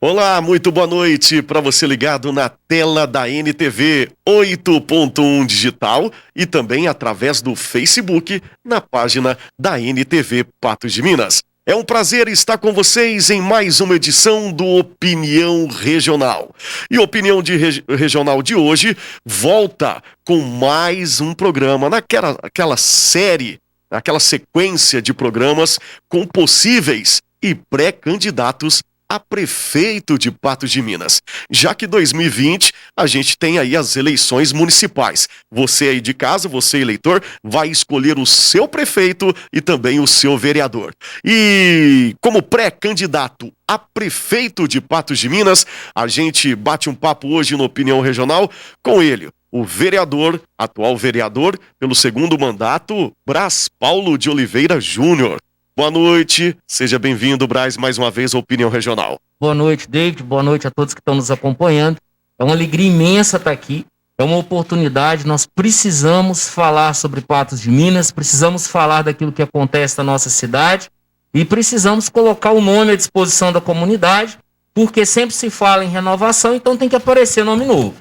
Olá, muito boa noite para você ligado na tela da NTV 8.1 Digital e também através do Facebook na página da NTV Patos de Minas. É um prazer estar com vocês em mais uma edição do Opinião Regional. E a Opinião Regional de hoje volta com mais um programa naquela série, aquela sequência de programas com possíveis e pré-candidatos a prefeito de Patos de Minas, já que 2020 a gente tem aí as eleições municipais. Você aí de casa, você eleitor, vai escolher o seu prefeito e também o seu vereador. E como pré-candidato a prefeito de Patos de Minas, a gente bate um papo hoje no Opinião Regional com ele, o vereador, atual vereador, pelo segundo mandato, Brás Paulo de Oliveira Júnior. Boa noite, seja bem-vindo, Brás, mais uma vez à Opinião Regional. Boa noite, David, boa noite a todos que estão nos acompanhando. É uma alegria imensa estar aqui, é uma oportunidade, nós precisamos falar sobre Patos de Minas, precisamos falar daquilo que acontece na nossa cidade e precisamos colocar o nome à disposição da comunidade, porque sempre se fala em renovação, então tem que aparecer nome novo.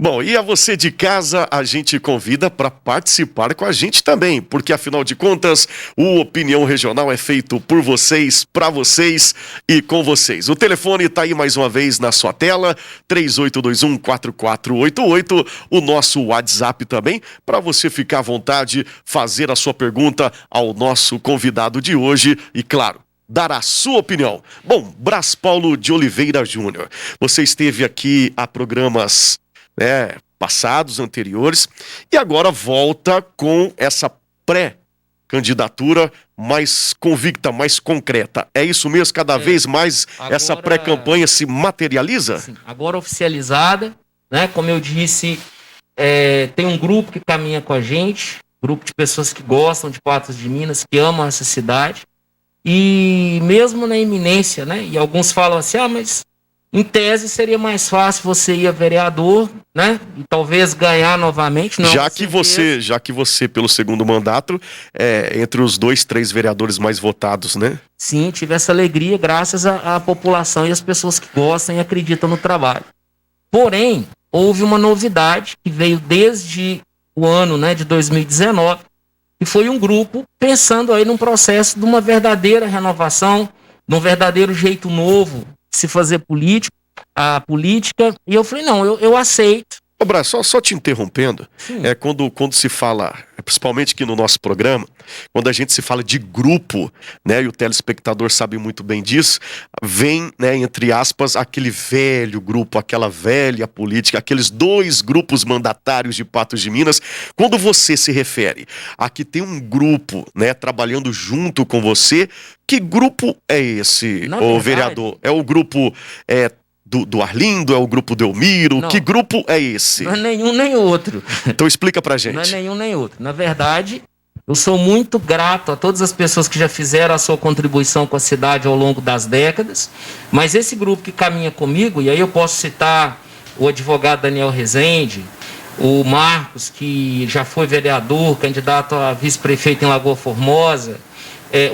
Bom, e a você de casa, a gente convida para participar com a gente também, porque afinal de contas, o Opinião Regional é feito por vocês, para vocês e com vocês. O telefone está aí mais uma vez na sua tela, 3821-4488, o nosso WhatsApp também, para você ficar à vontade, fazer a sua pergunta ao nosso convidado de hoje e, claro, dar a sua opinião. Bom, Brás Paulo de Oliveira Júnior, você esteve aqui a programas passados, anteriores, e agora volta com essa pré-candidatura mais convicta, mais concreta. É isso mesmo? Cada vez mais agora, essa pré-campanha se materializa? Sim, agora oficializada, né? Como eu disse, tem um grupo que caminha com a gente, grupo de pessoas que gostam de Patos de Minas, que amam essa cidade, e mesmo na iminência, né? E alguns falam assim, mas em tese seria mais fácil você ir a vereador, né? E talvez ganhar novamente. Não, já que você, pelo segundo mandato, entre os 2-3 vereadores mais votados, né? Sim, tive essa alegria graças à população e às pessoas que gostam e acreditam no trabalho. Porém, houve uma novidade que veio desde o ano, né, de 2019, e foi um grupo pensando aí num processo de uma verdadeira renovação, de um verdadeiro jeito novo se fazer a política, e eu falei, não, eu aceito. Ô Brás, só te interrompendo, quando se fala, principalmente aqui no nosso programa, quando a gente se fala de grupo, né, e o telespectador sabe muito bem disso, vem, né, entre aspas, aquele velho grupo, aquela velha política, aqueles 2 grupos mandatários de Patos de Minas. Quando você se refere a que tem um grupo, né, trabalhando junto com você, que grupo é esse, ô vereador? É o grupo do Arlindo, é o grupo do Elmiro? Não. Que grupo é esse? Não é nenhum nem outro. Então explica pra gente. Não é nenhum nem outro. Na verdade, eu sou muito grato a todas as pessoas que já fizeram a sua contribuição com a cidade ao longo das décadas, mas esse grupo que caminha comigo, e aí eu posso citar o advogado Daniel Rezende, o Marcos, que já foi vereador, candidato a vice-prefeito em Lagoa Formosa,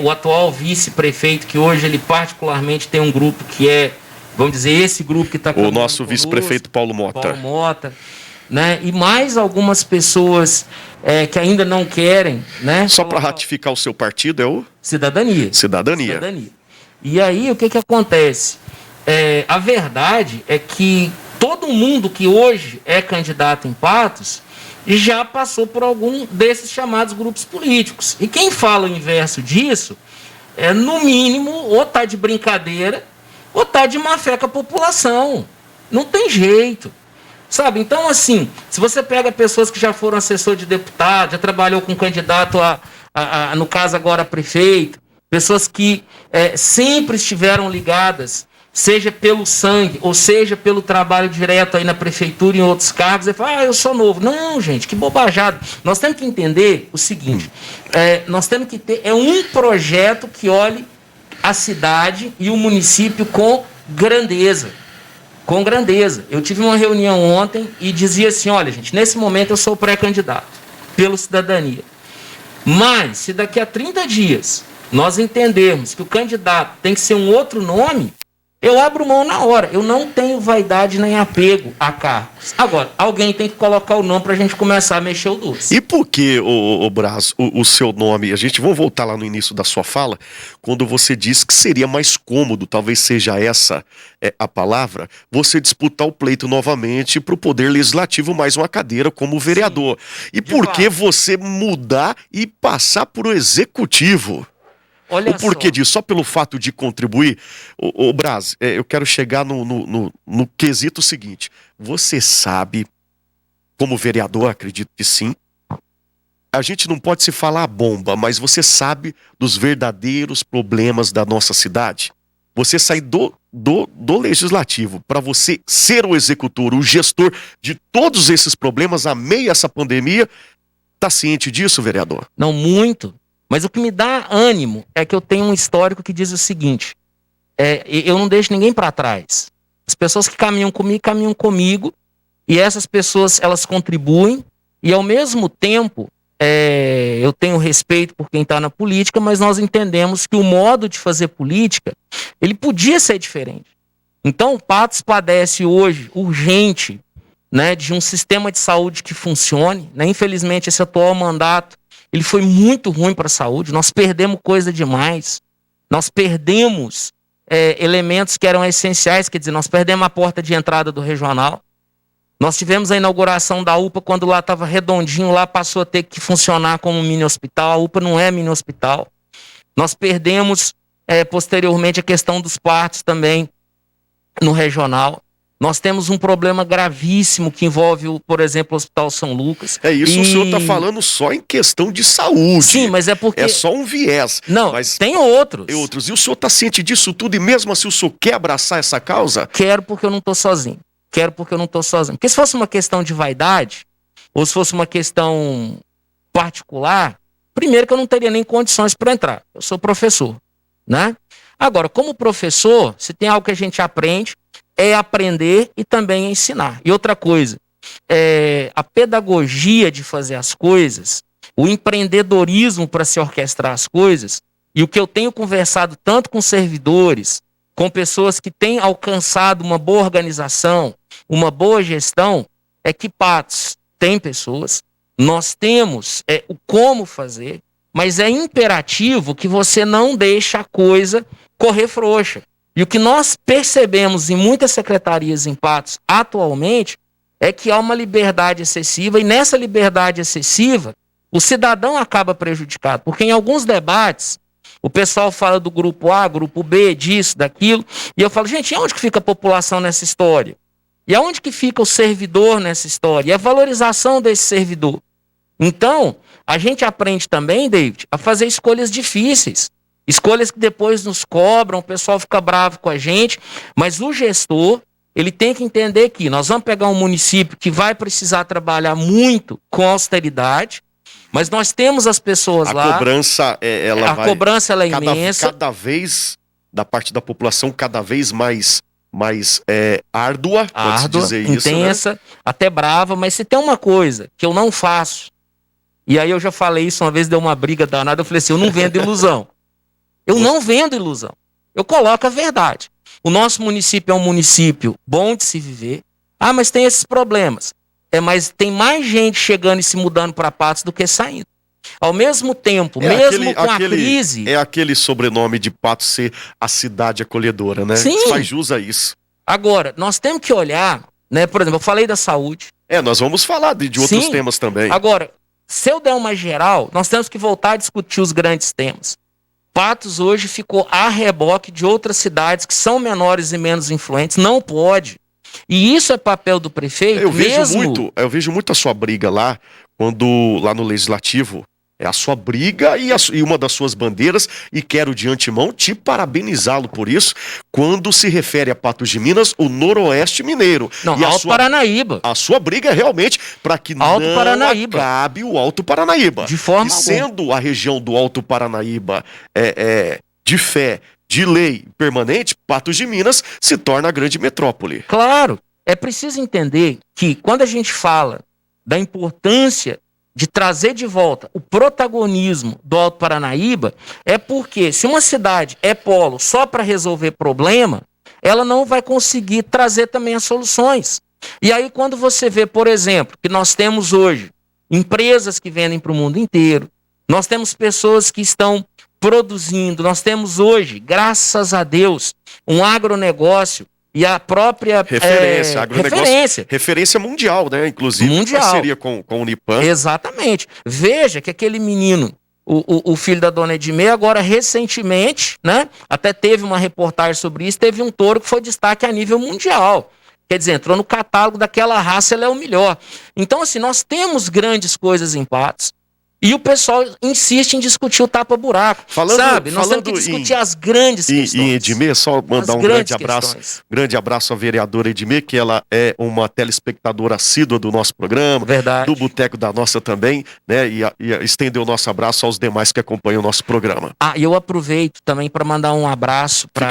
o atual vice-prefeito, que hoje ele particularmente tem um grupo que vamos dizer, esse grupo que está o nosso vice-prefeito Paulo Mota, né? E mais algumas pessoas que ainda não querem, né? Só para ratificar o seu partido é o Cidadania. E aí o que acontece? A verdade é que todo mundo que hoje é candidato em Patos já passou por algum desses chamados grupos políticos. E quem fala o inverso disso no mínimo, ou tá de brincadeira, ou tá de má fé com a população. Não tem jeito. Sabe? Então, assim, se você pega pessoas que já foram assessor de deputado, já trabalhou com candidato no caso agora prefeito, pessoas que sempre estiveram ligadas, seja pelo sangue, ou seja pelo trabalho direto aí na prefeitura e em outros cargos, e fala, eu sou novo. Não, gente, que bobajada. Nós temos que entender o seguinte, nós temos que ter um projeto que olhe a cidade e o município com grandeza. Com grandeza. Eu tive uma reunião ontem e dizia assim, olha, gente, nesse momento eu sou pré-candidato pelo Cidadania. Mas, se daqui a 30 dias nós entendermos que o candidato tem que ser um outro nome, eu abro mão na hora. Eu não tenho vaidade nem apego a cargos. Agora, alguém tem que colocar o nome pra gente começar a mexer o doce. E por que, o Braz, o seu nome? Vamos voltar lá no início da sua fala, quando você disse que seria mais cômodo, talvez seja essa a palavra, você disputar o pleito novamente para o Poder Legislativo, mais uma cadeira como vereador. Sim, e por que você mudar e passar para o Executivo? Olha o porquê disso? Só pelo fato de contribuir? O Braz, eu quero chegar no quesito seguinte. Você sabe, como vereador, acredito que sim, a gente não pode se falar bomba, mas você sabe dos verdadeiros problemas da nossa cidade? Você sair do legislativo para você ser o executor, o gestor de todos esses problemas a meio essa pandemia, tá ciente disso, vereador? Não, muito. Mas o que me dá ânimo é que eu tenho um histórico que diz o seguinte: eu não deixo ninguém para trás. As pessoas que caminham comigo, e essas pessoas, elas contribuem, e ao mesmo tempo, eu tenho respeito por quem está na política, mas nós entendemos que o modo de fazer política, ele podia ser diferente. Então, o Patos padece hoje, urgente, né, de um sistema de saúde que funcione, né? Infelizmente, esse atual mandato, ele foi muito ruim para a saúde. Nós perdemos coisa demais. Nós perdemos elementos que eram essenciais. Quer dizer, nós perdemos a porta de entrada do regional. Nós tivemos a inauguração da UPA, quando lá estava redondinho, lá passou a ter que funcionar como um mini hospital. A UPA não é mini hospital. Nós perdemos, posteriormente, a questão dos partos também no regional. Nós temos um problema gravíssimo que envolve, por exemplo, o Hospital São Lucas. Isso o senhor está falando só em questão de saúde. Sim, mas é porque... É só um viés. Não, mas tem outros. E o senhor está ciente disso tudo e mesmo assim o senhor quer abraçar essa causa? Quero, porque eu não estou sozinho. Porque se fosse uma questão de vaidade, ou se fosse uma questão particular, primeiro que eu não teria nem condições para entrar. Eu sou professor, né? Agora, como professor, se tem algo que a gente aprende, é aprender e também ensinar. E outra coisa, a pedagogia de fazer as coisas, o empreendedorismo para se orquestrar as coisas, e o que eu tenho conversado tanto com servidores, com pessoas que têm alcançado uma boa organização, uma boa gestão, é que Patos tem pessoas, nós temos o como fazer, mas é imperativo que você não deixe a coisa correr frouxa. E o que nós percebemos em muitas secretarias em Patos atualmente é que há uma liberdade excessiva, e nessa liberdade excessiva o cidadão acaba prejudicado, porque em alguns debates o pessoal fala do grupo A, grupo B, disso, daquilo, e eu falo, gente, e onde que fica a população nessa história? E aonde que fica o servidor nessa história? E a valorização desse servidor? Então, a gente aprende também, David, a fazer escolhas difíceis. Escolhas que depois nos cobram, o pessoal fica bravo com a gente, mas o gestor, ele tem que entender que nós vamos pegar um município que vai precisar trabalhar muito com austeridade, mas nós temos as pessoas lá. A cobrança, cobrança ela é imensa. Cada vez, da parte da população, cada vez mais árdua, pode-se dizer isso, intensa, né? Até brava, mas se tem uma coisa que eu não faço, e aí eu já falei isso uma vez, deu uma briga danada, eu falei assim, eu não vendo ilusão. Eu não vendo ilusão. Eu coloco a verdade. O nosso município é um município bom de se viver. Ah, mas tem esses problemas. Mas tem mais gente chegando e se mudando para Patos do que saindo. Ao mesmo tempo, com a crise... É aquele sobrenome de Patos ser a cidade acolhedora, né? Sim. Faz jus a isso. Agora, nós temos que olhar, né? Por exemplo, eu falei da saúde. Nós vamos falar de outros Sim. temas também. Agora, se eu der uma geral, nós temos que voltar a discutir os grandes temas. Patos hoje ficou a reboque de outras cidades que são menores e menos influentes. Não pode. E isso é papel do prefeito. Eu vejo muito a sua briga lá, lá no Legislativo. É a sua briga e uma das suas bandeiras, e quero de antemão te parabenizá-lo por isso, quando se refere a Patos de Minas, o Noroeste Mineiro. Não, Alto Paranaíba. A sua briga é realmente para que não acabe o Alto Paranaíba. De forma alguma. Sendo a região do Alto Paranaíba de fé, de lei permanente, Patos de Minas se torna a grande metrópole. Claro, é preciso entender que quando a gente fala da importância de trazer de volta o protagonismo do Alto Paranaíba, é porque se uma cidade é polo só para resolver problema, ela não vai conseguir trazer também as soluções. E aí quando você vê, por exemplo, que nós temos hoje empresas que vendem para o mundo inteiro, nós temos pessoas que estão produzindo, nós temos hoje, graças a Deus, um agronegócio e a própria referência mundial, né? Inclusive mundial. Parceria com o Unipan. Exatamente. Veja que aquele menino, o filho da dona Edmê, agora recentemente, né? Até teve uma reportagem sobre isso, teve um touro que foi destaque a nível mundial. Quer dizer, entrou no catálogo daquela raça, ela é o melhor. Então, assim, nós temos grandes coisas em Patos. E o pessoal insiste em discutir o tapa-buraco. Nós temos que discutir as grandes questões. E Edmê, só mandar um grande abraço à vereadora Edmê, que ela é uma telespectadora assídua do nosso programa. Verdade. Do Boteco da Nossa também, né? E estender o nosso abraço aos demais que acompanham o nosso programa. E eu aproveito também para mandar um abraço para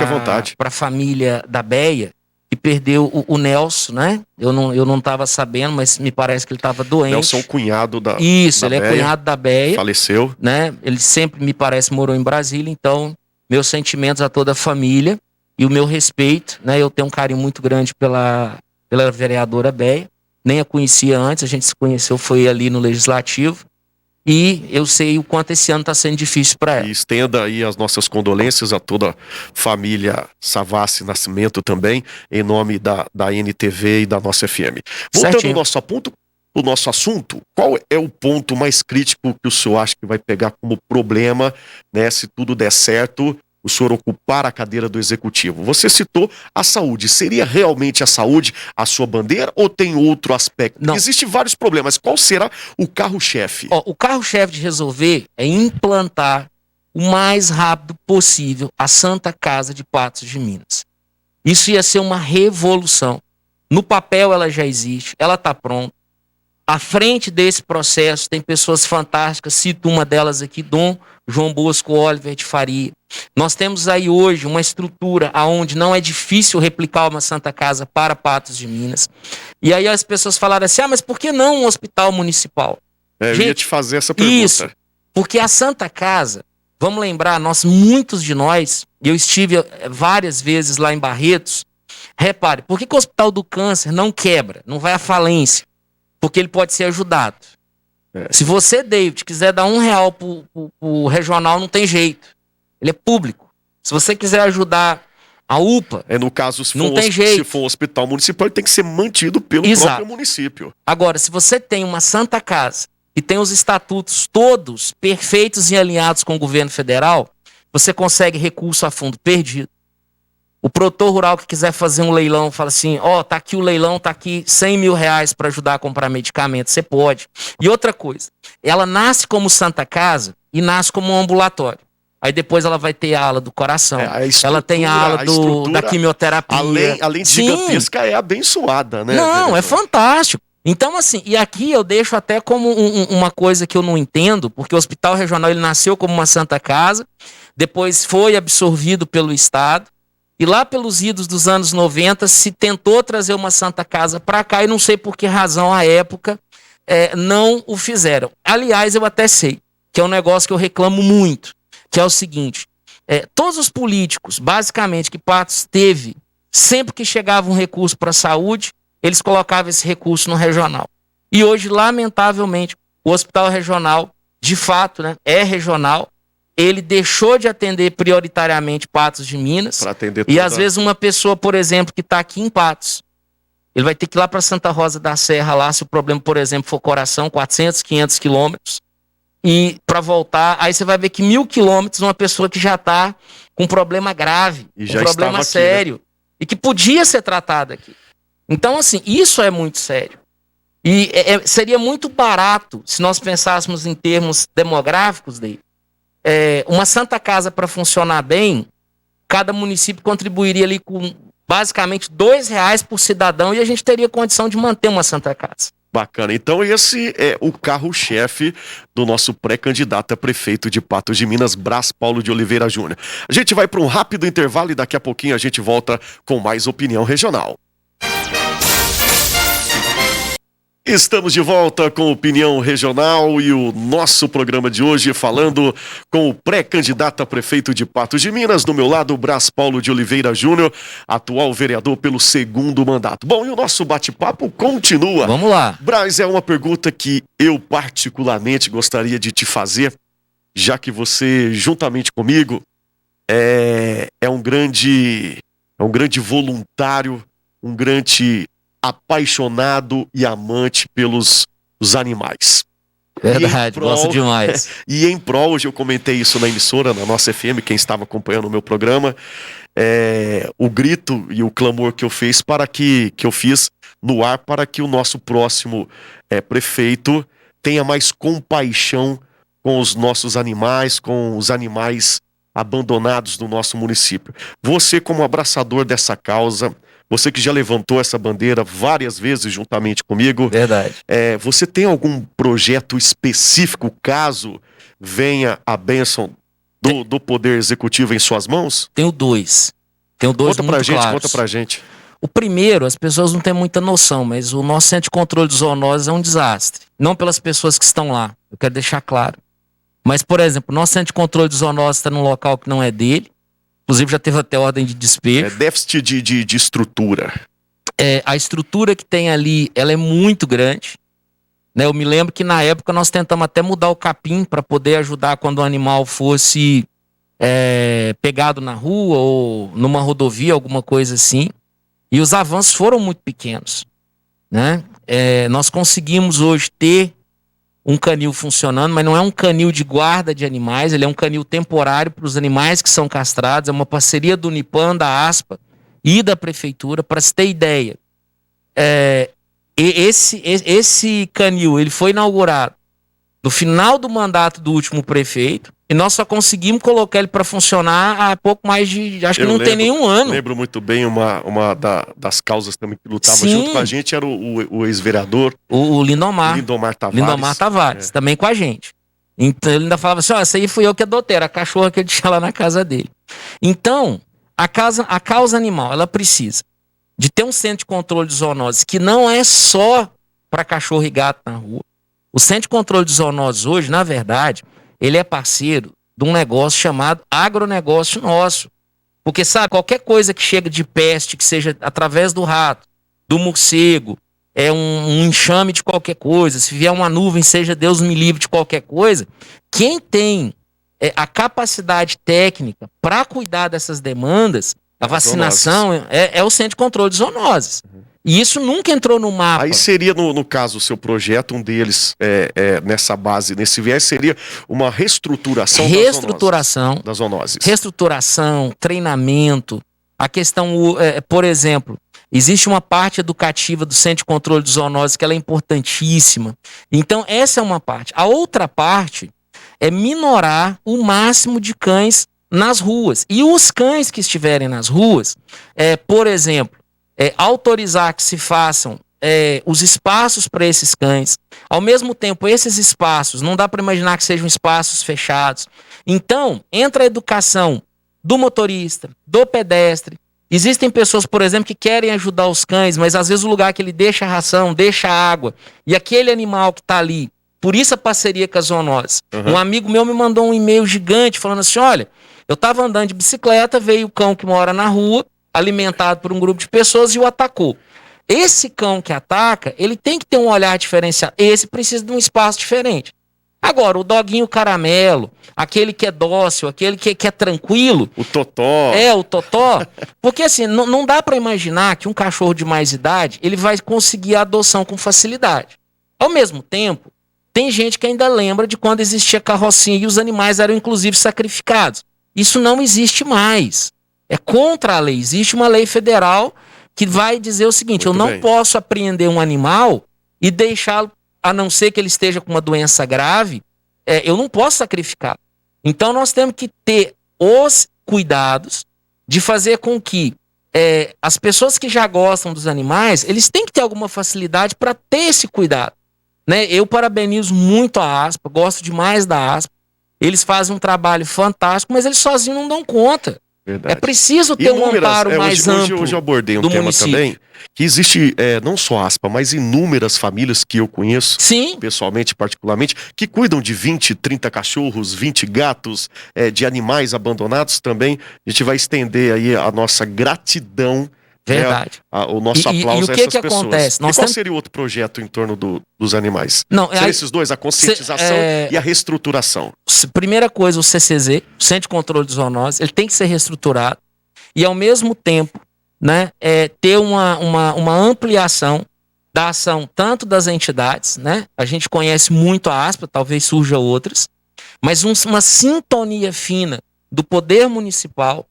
a família da Beia, que perdeu o Nelson, né? Eu não estava sabendo, mas me parece que ele estava doente. Nelson, cunhado da Isso, da ele Beia, é cunhado da Beia. Faleceu. Né? Ele sempre, me parece, morou em Brasília, então meus sentimentos a toda a família e o meu respeito, né? Eu tenho um carinho muito grande pela vereadora Beia, nem a conhecia antes, a gente se conheceu, foi ali no Legislativo. E eu sei o quanto esse ano está sendo difícil para ela. E estenda aí as nossas condolências a toda a família Savassi Nascimento também, em nome da NTV e da nossa FM. Voltando ao nosso assunto, qual é o ponto mais crítico que o senhor acha que vai pegar como problema, né, se tudo der certo, o senhor ocupar a cadeira do Executivo? Você citou a saúde. Seria realmente a saúde a sua bandeira ou tem outro aspecto? Não. Existem vários problemas. Qual será o carro-chefe? O carro-chefe de resolver é implantar o mais rápido possível a Santa Casa de Patos de Minas. Isso ia ser uma revolução. No papel ela já existe, ela está pronta. À frente desse processo tem pessoas fantásticas, cito uma delas aqui, Dom João Bosco Oliver de Faria. Nós temos aí hoje uma estrutura onde não é difícil replicar uma Santa Casa para Patos de Minas. E aí as pessoas falaram assim, mas por que não um hospital municipal? Eu ia te fazer essa pergunta. Isso, porque a Santa Casa, vamos lembrar, muitos de nós, eu estive várias vezes lá em Barretos, repare, por que o Hospital do Câncer não quebra, não vai à falência? Porque ele pode ser ajudado. Se você, David, quiser dar R$1 pro regional, não tem jeito. Ele é público. Se você quiser ajudar a UPA, no caso, se for um hospital municipal, ele tem que ser mantido pelo próprio município. Agora, se você tem uma Santa Casa e tem os estatutos todos perfeitos e alinhados com o governo federal, você consegue recurso a fundo perdido. O produtor rural que quiser fazer um leilão, fala assim, tá aqui o leilão, tá aqui R$100 mil para ajudar a comprar medicamento, você pode. E outra coisa, ela nasce como Santa Casa e nasce como um ambulatório. Aí depois ela vai ter a ala do coração, ela tem a ala da quimioterapia. Além de gigantesca, é abençoada, né? Não, é fantástico. Então, assim, e aqui eu deixo até como uma coisa que eu não entendo, porque o Hospital Regional ele nasceu como uma Santa Casa, depois foi absorvido pelo Estado, e lá pelos idos dos anos 90 se tentou trazer uma Santa Casa para cá e não sei por que razão à época não o fizeram. Aliás, eu até sei que é um negócio que eu reclamo muito, que é o seguinte, todos os políticos, basicamente, que Patos teve, sempre que chegava um recurso para a saúde, eles colocavam esse recurso no regional. E hoje, lamentavelmente, o Hospital Regional, de fato, né, é regional, ele deixou de atender prioritariamente Patos de Minas. E às vezes uma pessoa, por exemplo, que está aqui em Patos, ele vai ter que ir lá para Santa Rosa da Serra, lá, se o problema, por exemplo, for coração, 400, 500 quilômetros. E para voltar, aí você vai ver que 1.000 quilômetros, uma pessoa que já está com um problema grave, um problema sério, aqui, né? E que podia ser tratada aqui. Então, assim, isso é muito sério. E seria muito barato, se nós pensássemos em termos demográficos, dele. Uma Santa Casa, para funcionar bem, cada município contribuiria ali com basicamente R$2 por cidadão e a gente teria condição de manter uma Santa Casa. Bacana. Então esse é o carro-chefe do nosso pré-candidato a prefeito de Patos de Minas, Brás Paulo de Oliveira Júnior. A gente vai para um rápido intervalo e daqui a pouquinho a gente volta com mais opinião regional. Estamos de volta com Opinião Regional e o nosso programa de hoje falando com o pré-candidato a prefeito de Patos de Minas, do meu lado, Brás Paulo de Oliveira Júnior, atual vereador pelo 2º mandato. Bom, e o nosso bate-papo continua. Vamos lá. Brás, é uma pergunta que eu particularmente gostaria de te fazer, já que você, juntamente comigo, é um grande voluntário, um grande apaixonado e amante pelos animais. Verdade, gosto demais. E em prol, hoje eu comentei isso na emissora, na nossa FM, quem estava acompanhando o meu programa, o grito e o clamor que eu fiz no ar para que o nosso próximo prefeito tenha mais compaixão com os nossos animais, com os animais abandonados do nosso município. Você, como abraçador dessa causa, você que já levantou essa bandeira várias vezes juntamente comigo. Verdade. Você tem algum projeto específico, caso venha a bênção do Poder Executivo em suas mãos? Tenho dois muito claros. Conta pra gente. O primeiro, as pessoas não têm muita noção, mas o nosso centro de controle de zoonoses é um desastre. Não pelas pessoas que estão lá, eu quero deixar claro. Mas, por exemplo, o nosso centro de controle de zoonoses está num local que não é dele. Inclusive já teve até ordem de despejo. Déficit de estrutura. A estrutura que tem ali, ela é muito grande. Né? Eu me lembro que na época nós tentamos até mudar o capim para poder ajudar quando o animal fosse pegado na rua ou numa rodovia, alguma coisa assim. E os avanços foram muito pequenos. Né? Nós conseguimos hoje ter um canil funcionando, mas não é um canil de guarda de animais, ele é um canil temporário para os animais que são castrados, é uma parceria do Unipan, da ASPA e da Prefeitura, para se ter ideia. Esse canil, ele foi inaugurado no final do mandato do último prefeito, e nós só conseguimos colocar ele para funcionar há pouco mais de, acho que não tem nenhum ano. Lembro muito bem uma das causas também que lutava junto com a gente, era o ex-vereador. O Lindomar Tavares. Lindomar Tavares, também com a gente. Então ele ainda falava assim, essa aí fui eu que adotei, era a cachorra que ele tinha lá na casa dele. Então, a causa animal, ela precisa de ter um centro de controle de zoonoses, que não é só para cachorro e gato na rua. O centro de controle de zoonoses hoje, na verdade, ele é parceiro de um negócio chamado agronegócio nosso. Porque, sabe, qualquer coisa que chega de peste, que seja através do rato, do morcego, um enxame de qualquer coisa, se vier uma nuvem, seja Deus me livre de qualquer coisa, quem tem a capacidade técnica para cuidar dessas demandas, a vacinação, é o centro de controle de zoonoses. E isso nunca entrou no mapa. Aí seria, no caso, o seu projeto, um deles, nessa base, nesse viés, seria uma reestruturação das zoonoses. Reestruturação, treinamento. A questão, por exemplo, existe uma parte educativa do Centro de Controle de Zoonoses que ela é importantíssima. Então, essa é uma parte. A outra parte é minorar o máximo de cães nas ruas. E os cães que estiverem nas ruas, por exemplo, autorizar que se façam os espaços para esses cães. Ao mesmo tempo, esses espaços, não dá para imaginar que sejam espaços fechados. Então, entra a educação do motorista, do pedestre. Existem pessoas, por exemplo, que querem ajudar os cães, mas às vezes o lugar que ele deixa a ração, deixa a água, e aquele animal que está ali, por isso a parceria com a zoonose. Um amigo meu me mandou um e-mail gigante falando assim, olha, eu estava andando de bicicleta, veio o cão que mora na rua, alimentado por um grupo de pessoas e o atacou. Esse cão que ataca, ele tem que ter um olhar diferenciado. Esse precisa de um espaço diferente. Agora, o doguinho caramelo, aquele que é dócil, aquele que é tranquilo. O totó. O totó. Porque assim, não dá para imaginar que um cachorro de mais idade, ele vai conseguir a adoção com facilidade. Ao mesmo tempo, tem gente que ainda lembra de quando existia carrocinha e os animais eram inclusive sacrificados. Isso não existe mais. É contra a lei. Existe uma lei federal que vai dizer o seguinte, eu não posso apreender um animal e deixá-lo, a não ser que ele esteja com uma doença grave, eu não posso sacrificar. Então nós temos que ter os cuidados de fazer com que as pessoas que já gostam dos animais, eles têm que ter alguma facilidade para ter esse cuidado. Né? Eu parabenizo muito a ASPA, gosto demais da ASPA. Eles fazem um trabalho fantástico, mas eles sozinhos não dão conta. Verdade. É preciso ter um amparo mais amplo. Hoje eu abordei um tema município também, que existe não só aspa, mas inúmeras famílias que eu conheço, sim, pessoalmente, particularmente, que cuidam de 20, 30 cachorros, 20 gatos, de animais abandonados também. A gente vai estender aí a nossa gratidão, verdade. O nosso aplauso e a que essas que pessoas. acontece? E qual seria o outro projeto em torno dos animais? Não, São esses dois, a conscientização e a reestruturação. Primeira coisa, o CCZ, o Centro de Controle de Zoonoses, ele tem que ser reestruturado e, ao mesmo tempo, né, ter uma ampliação da ação tanto das entidades, né? A gente conhece muito a ASPA, talvez surja outras, mas uma sintonia fina do poder municipal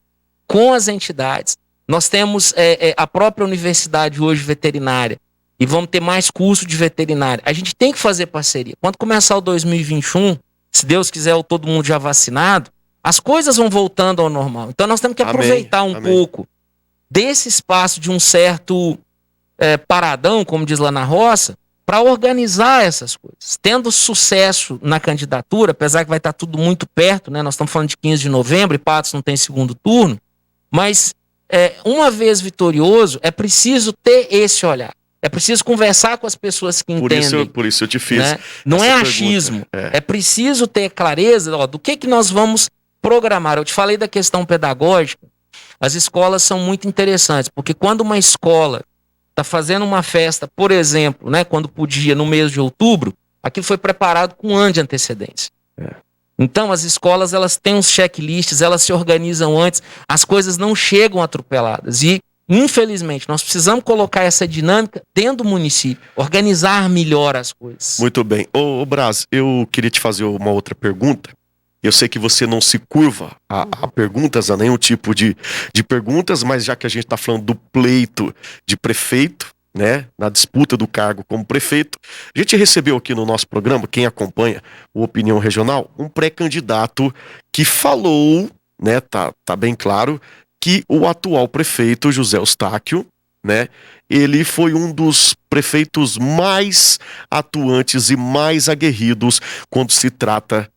com as entidades. Nós temos a própria universidade hoje veterinária e vamos ter mais curso de veterinária. A gente tem que fazer parceria. Quando começar o 2021, se Deus quiser, todo mundo já vacinado, as coisas vão voltando ao normal. Então nós temos que aproveitar um pouco desse espaço de um certo paradão, como diz lá na roça, para organizar essas coisas. Tendo sucesso na candidatura, apesar que vai estar tudo muito perto, né? Nós estamos falando de 15 de novembro e Patos não tem segundo turno, mas uma vez vitorioso, é preciso ter esse olhar. É preciso conversar com as pessoas que entendem. Por isso eu te fiz. Né? Não é achismo. É preciso ter clareza do que nós vamos programar. Eu te falei da questão pedagógica. As escolas são muito interessantes, porque quando uma escola está fazendo uma festa, por exemplo, né, quando podia, no mês de outubro, aquilo foi preparado com um ano de antecedência. Então, as escolas, elas têm uns checklists, elas se organizam antes, as coisas não chegam atropeladas. E, infelizmente, nós precisamos colocar essa dinâmica dentro do município, organizar melhor as coisas. Muito bem. Ô Braz, eu queria te fazer uma outra pergunta. Eu sei que você não se curva a perguntas, a nenhum tipo de perguntas, mas já que a gente está falando do pleito de prefeito, né, na disputa do cargo como prefeito, a gente recebeu aqui no nosso programa, quem acompanha o Opinião Regional, um pré-candidato que falou, né, tá bem claro, que o atual prefeito, José Eustáquio, né, ele foi um dos prefeitos mais atuantes e mais aguerridos quando se trata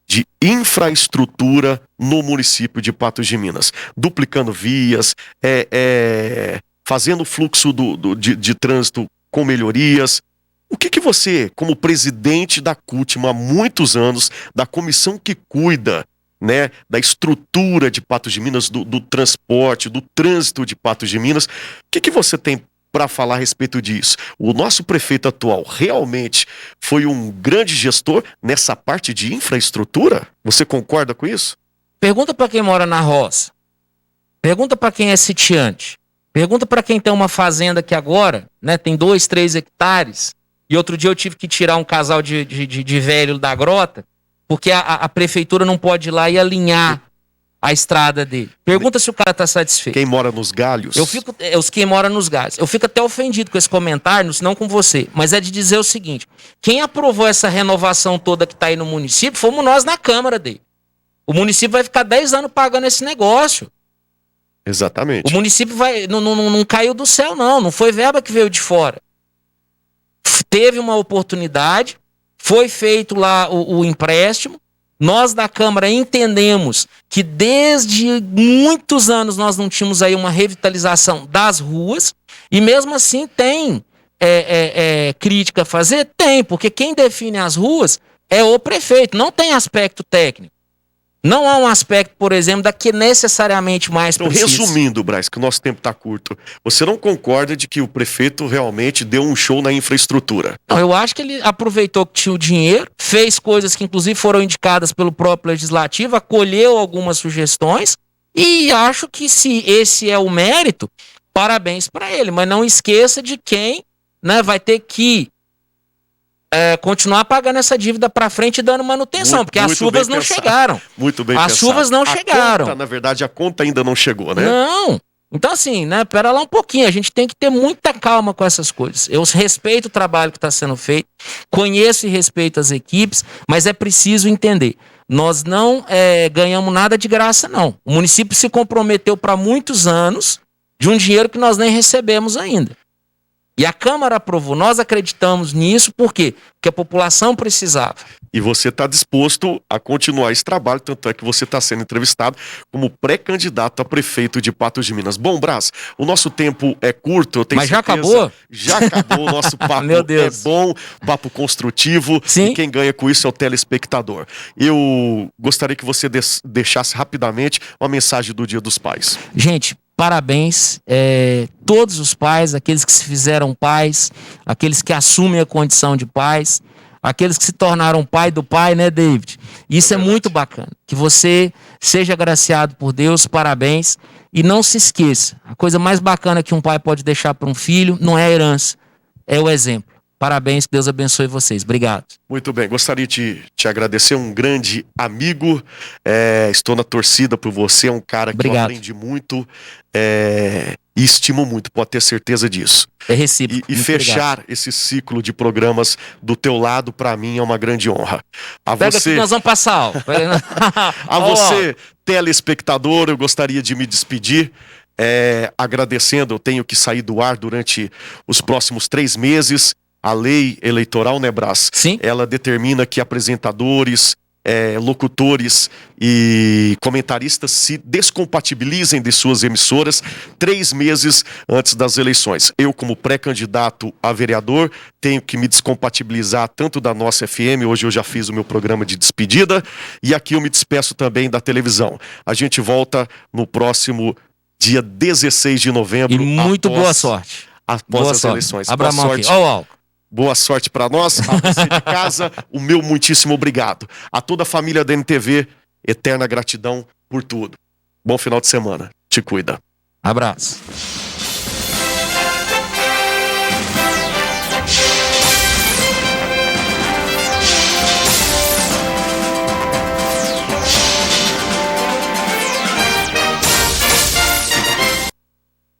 de infraestrutura no município de Patos de Minas, duplicando vias, fazendo fluxo de trânsito com melhorias. O que você, como presidente da CUTIMA há muitos anos, da comissão que cuida, né, da estrutura de Patos de Minas, do transporte, do trânsito de Patos de Minas, o que você tem para falar a respeito disso? O nosso prefeito atual realmente foi um grande gestor nessa parte de infraestrutura? Você concorda com isso? Pergunta para quem mora na roça. Pergunta para quem é sitiante. Pergunta para quem tem uma fazenda que agora, né, tem 2, 3 hectares. E outro dia eu tive que tirar um casal de velho da grota, porque a prefeitura não pode ir lá e alinhar a estrada dele. Pergunta se o cara está satisfeito. Quem mora nos galhos? Quem mora nos galhos. Eu fico até ofendido com esse comentário, não com você, mas é de dizer o seguinte: quem aprovou essa renovação toda que está aí no município fomos nós na Câmara dele. O município vai ficar 10 anos pagando esse negócio. Exatamente. O município não caiu do céu, não foi verba que veio de fora. Teve uma oportunidade, foi feito lá o empréstimo. Nós da Câmara entendemos que desde muitos anos nós não tínhamos aí uma revitalização das ruas, e mesmo assim tem crítica a fazer? Tem, porque quem define as ruas é o prefeito, não tem aspecto técnico. Não há um aspecto, por exemplo, da que necessariamente mais precisa. Então, resumindo, Braz, que o nosso tempo está curto, você não concorda de que o prefeito realmente deu um show na infraestrutura? Não, eu acho que ele aproveitou que tinha o dinheiro, fez coisas que inclusive foram indicadas pelo próprio Legislativo, acolheu algumas sugestões, e acho que se esse é o mérito, parabéns para ele. Mas não esqueça de quem, né, vai ter que continuar pagando essa dívida para frente e dando manutenção, porque as chuvas não chegaram. Muito bem pensado. As chuvas não chegaram. Na verdade, a conta ainda não chegou, né? Não. Então, assim, né, pera lá um pouquinho, a gente tem que ter muita calma com essas coisas. Eu respeito o trabalho que está sendo feito, conheço e respeito as equipes, mas é preciso entender, nós não ganhamos nada de graça, não. O município se comprometeu para muitos anos de um dinheiro que nós nem recebemos ainda. E a Câmara aprovou. Nós acreditamos nisso, por quê? Porque a população precisava. E você está disposto a continuar esse trabalho, tanto é que você está sendo entrevistado como pré-candidato a prefeito de Patos de Minas. Bom, Brás, o nosso tempo é curto, eu tenho Mas já certeza. acabou? Já acabou o nosso papo. Meu Deus. É bom, papo construtivo. Sim. E quem ganha com isso é o telespectador. Eu gostaria que você deixasse rapidamente uma mensagem do Dia dos Pais. Gente, parabéns, todos os pais, aqueles que se fizeram pais, aqueles que assumem a condição de pais, aqueles que se tornaram pai do pai, né, David? Isso é muito bacana. Que você seja agraciado por Deus, parabéns. E não se esqueça, a coisa mais bacana que um pai pode deixar para um filho não é a herança, é o exemplo. Parabéns, que Deus abençoe vocês. Obrigado. Muito bem, gostaria de te agradecer, um grande amigo, estou na torcida por você, é um cara que eu aprendi muito e estimo muito, pode ter certeza disso. É recíproco. E fechar esse ciclo de programas do teu lado, para mim, é uma grande honra. Pega aqui, nós vamos passar. A você, telespectador, eu gostaria de me despedir. Agradecendo, eu tenho que sair do ar durante os próximos 3 meses. A lei eleitoral, né, Brás? Sim. Ela determina que apresentadores, locutores e comentaristas se descompatibilizem de suas emissoras 3 meses antes das eleições. Eu, como pré-candidato a vereador, tenho que me descompatibilizar tanto da nossa FM, hoje eu já fiz o meu programa de despedida, e aqui eu me despeço também da televisão. A gente volta no próximo dia 16 de novembro. E muito boa sorte. Após as eleições. Abra a mão aqui. Ó o álcool. Boa sorte para nós, a você de casa, o meu muitíssimo obrigado. A toda a família da NTV, eterna gratidão por tudo. Bom final de semana. Te cuida. Abraço.